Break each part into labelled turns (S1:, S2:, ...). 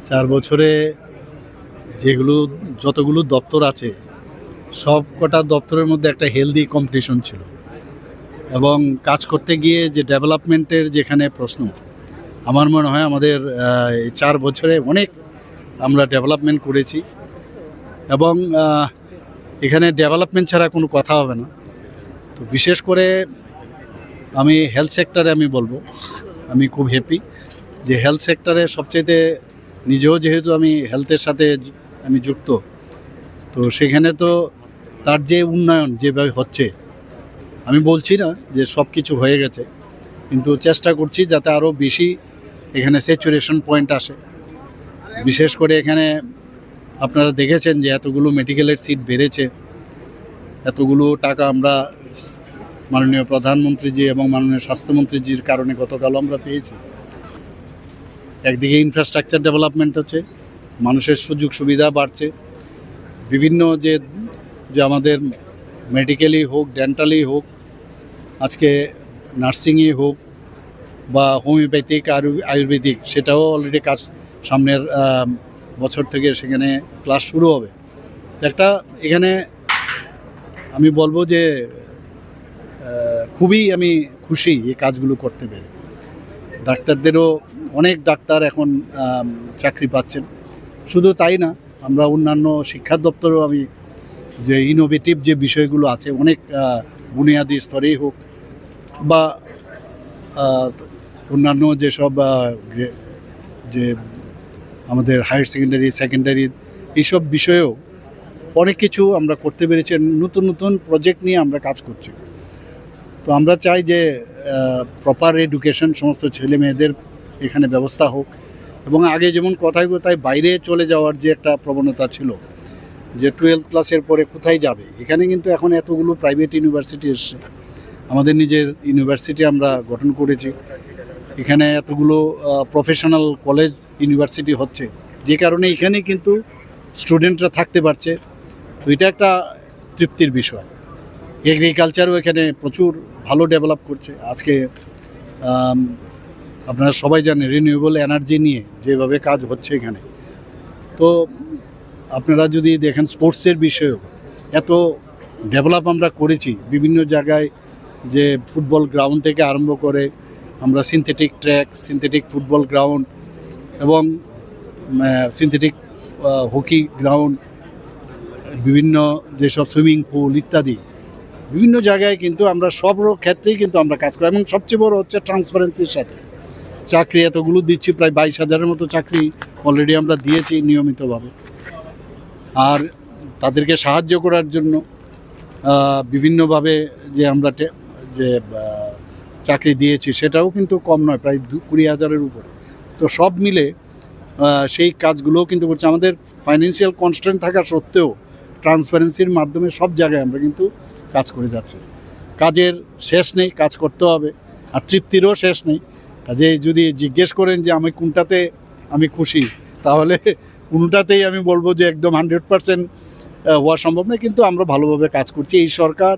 S1: 4 বছরে যতগুলো দপ্তর আছে সব কটা দপ্তরের মধ্যে একটা হেলদি কম্পিটিশন ছিল এবং কাজ করতে গিয়ে যে ডেভেলপমেন্টের যেখানে প্রশ্ন, আমার মনে হয় আমাদের এই 4 বছরে অনেক আমরা ডেভেলপমেন্ট করেছি এবং এখানে ডেভেলপমেন্ট ছাড়া কোনো কথা হবে না। তো বিশেষ করে আমি হেলথ সেক্টরে বলবো আমি খুব হ্যাপি যে হেলথ সেক্টরে সবচেয়ে নিজেও যেহেতু আমি হেলথের সাথে আমি যুক্ত, তো সেখানে তো তার যে উন্নয়ন যেভাবে হচ্ছে, আমি বলছি না যে সব কিছু হয়ে গেছে, কিন্তু চেষ্টা করছি যাতে আরও বেশি এখানে স্যাচুরেশন পয়েন্ট আসে। বিশেষ করে এখানে আপনারা দেখেছেন যে এতগুলো মেডিকেলের সিট বেড়েছে, এতগুলো টাকা আমরা মাননীয় প্রধানমন্ত্রীজি এবং মাননীয় স্বাস্থ্যমন্ত্রীজির কারণে গতকালও আমরা পেয়েছি। একদিকে ইনফ্রাস্ট্রাকচার ডেভেলপমেন্ট হচ্ছে, মানুষের সুযোগ সুবিধা বাড়ছে, বিভিন্ন যে আমাদের মেডিকেলই হোক, ডেন্টালই হোক, আজকে নার্সিংই হোক বা হোমিওপ্যাথিক আয়ুর্বেদিক, সেটাও অলরেডি কাজ সামনের বছর থেকে সেখানে ক্লাস শুরু হবে। একটা এখানে আমি বলবো যে খুবই আমি খুশি এই কাজগুলো করতে পেরে। ডাক্তারদেরও অনেক ডাক্তার এখন চাকরি পাচ্ছেন। শুধু তাই না, আমরা অন্যান্য শিক্ষা দপ্তরেও আমি যে ইনোভেটিভ যে বিষয়গুলো আছে, অনেক বুনিয়াদি স্তরেই হোক বা অন্যান্য যেসব যে আমাদের হায়ার সেকেন্ডারি এইসব বিষয়েও অনেক কিছু আমরা করতে পেরেছি। নতুন নতুন প্রজেক্ট নিয়ে আমরা কাজ করছি। তো আমরা চাই যে প্রপার এডুকেশন সমস্ত ছেলে মেয়েদের এখানে ব্যবস্থা হোক, এবং আগে যেমন কথায় কথায় বাইরে চলে যাওয়ার যে একটা প্রবণতা ছিল যে 12th ক্লাসের পরে কোথায় যাবে, এখানে কিন্তু এখন এতগুলো প্রাইভেট ইউনিভার্সিটি এসছে। আমাদের নিজের ইউনিভার্সিটি আমরা গঠন করেছি, এখানে এতগুলো প্রফেশনাল কলেজ ইউনিভার্সিটি হচ্ছে, যে কারণে এখানে কিন্তু স্টুডেন্টরা থাকতে পারছে। তো এটা একটা তৃপ্তির বিষয়। এগ্রিকালচারও এখানে প্রচুর ভালো ডেভেলপ করছে। আজকে আপনারা সবাই জানেন রিনিউয়েবল এনার্জি নিয়ে যেভাবে কাজ হচ্ছে এখানে। তো আপনারা যদি দেখেন স্পোর্টসের বিষয়েও এত ডেভেলপ আমরা করেছি, বিভিন্ন জায়গায় যে ফুটবল গ্রাউন্ড থেকে আরম্ভ করে আমরা synthetic track, synthetic football ground এবং সিনথেটিক হকি গ্রাউন্ড, বিভিন্ন যেসব সুইমিং পুল ইত্যাদি বিভিন্ন জায়গায় কিন্তু আমরা সব ক্ষেত্রেই কিন্তু আমরা কাজ করি। এবং সবচেয়ে বড় হচ্ছে ট্রান্সপারেন্সির সাথে চাকরি এতগুলো দিচ্ছি, প্রায় 22,000-এর মতো চাকরি অলরেডি আমরা দিয়েছি নিয়মিতভাবে। আর তাদেরকে সাহায্য করার জন্য বিভিন্নভাবে যে আমরা যে চাকরি দিয়েছি সেটাও কিন্তু কম নয়, প্রায় 20,000-এর উপরে। তো সব মিলে সেই কাজগুলোও কিন্তু করছে। আমাদের ফাইন্যান্সিয়াল কনস্ট্রেন্ট থাকা সত্ত্বেও ট্রান্সপারেন্সির মাধ্যমে সব জায়গায় আমরা কিন্তু কাজ করে যাচ্ছি। কাজের শেষ নেই, কাজ করতে হবে, আর তৃপ্তিরও শেষ নেই। কাজে যদি জিজ্ঞেস করেন যে আমি কোনটাতে আমি খুশি, তাহলে কোনটাতেই আমি বলবো যে একদম 100% হওয়া সম্ভব নয়, কিন্তু আমরা ভালোভাবে কাজ করছি। এই সরকার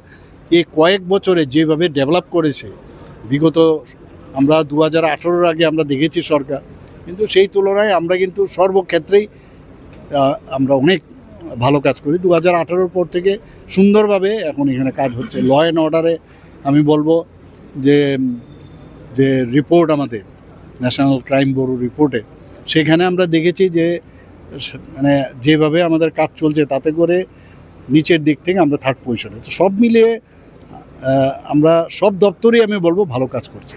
S1: এই কয়েক বছরে যেভাবে ডেভেলপ করেছে, বিগত আমরা 2018-এর আগে আমরা দেখেছি সরকার, কিন্তু সেই তুলনায় আমরা কিন্তু সর্বক্ষেত্রেই আমরা অনেক ভালো কাজ করি। 2018-এর পর থেকে সুন্দরভাবে এখন এখানে কাজ হচ্ছে। ল অ্যান্ড অর্ডারে আমি বলবো যে যে রিপোর্ট আমাদের ন্যাশনাল ক্রাইম ব্যুরো রিপোর্টে, সেখানে আমরা দেখেছি যে মানে যেভাবে আমাদের কাজ চলছে তাতে করে নিচের দিক থেকে আমরা 3rd পজিশনে। তো সব মিলিয়ে আমরা সব দপ্তরেই আমি বলবো ভালো কাজ করছি।